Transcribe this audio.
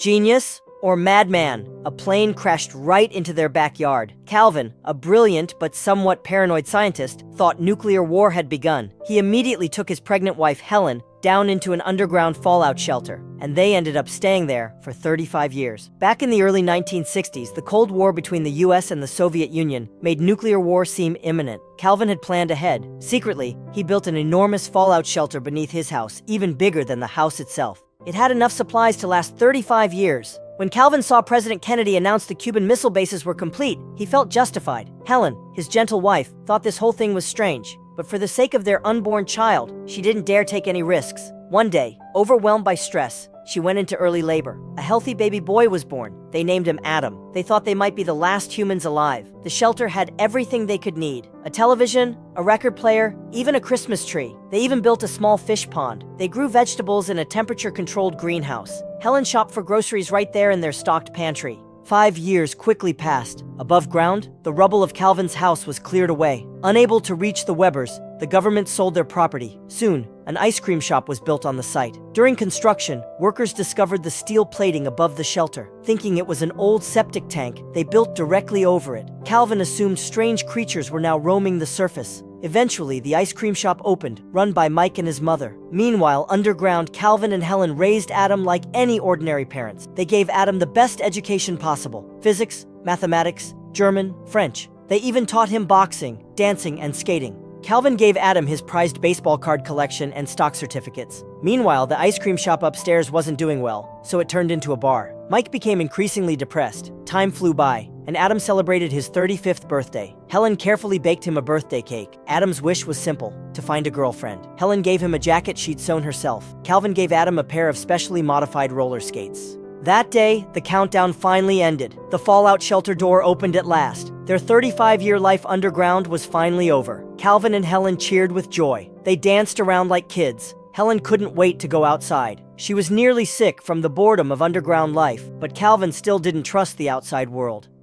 Genius or madman? A plane crashed right into their backyard. Calvin, a brilliant but somewhat paranoid scientist, thought nuclear war had begun. He immediately took his pregnant wife, Helen, down into an underground fallout shelter, and they ended up staying there for 35 years. Back in the early 1960s, the Cold War between the US and the Soviet Union made nuclear war seem imminent. Calvin had planned ahead. Secretly, he built an enormous fallout shelter beneath his house, even bigger than the house itself. It had enough supplies to last 35 years. When Calvin saw President Kennedy announce the Cuban Missile bases were complete, he felt justified. Helen, his gentle wife, thought this whole thing was strange, but for the sake of their unborn child, she didn't dare take any risks. One day, overwhelmed by stress, she went into early labor. A healthy baby boy was born. They named him Adam. They thought they might be the last humans alive. The shelter had everything they could need: a television, a record player, even a Christmas tree. They even built a small fish pond. They grew vegetables in a temperature-controlled greenhouse. Helen shopped for groceries right there in their stocked pantry. 5 years quickly passed. Above ground, the rubble of Calvin's house was cleared away. Unable to reach the Webbers, the government sold their property. Soon, an ice cream shop was built on the site. During construction, workers discovered the steel plating above the shelter. Thinking it was an old septic tank, they built directly over it. Calvin assumed strange creatures were now roaming the surface. Eventually, the ice cream shop opened, run by Mike and his mother. Meanwhile, underground, Calvin and Helen raised Adam like any ordinary parents. They gave Adam the best education possible: physics, mathematics, German, French. They even taught him boxing, dancing, and skating. Calvin gave Adam his prized baseball card collection and stock certificates. Meanwhile, the ice cream shop upstairs wasn't doing well, so it turned into a bar. Mike became increasingly depressed. Time flew by, and Adam celebrated his 35th birthday. Helen carefully baked him a birthday cake. Adam's wish was simple: to find a girlfriend. Helen gave him a jacket she'd sewn herself. Calvin gave Adam a pair of specially modified roller skates. That day, the countdown finally ended. The fallout shelter door opened at last. Their 35-year life underground was finally over. Calvin and Helen cheered with joy. They danced around like kids. Helen couldn't wait to go outside. She was nearly sick from the boredom of underground life, but Calvin still didn't trust the outside world.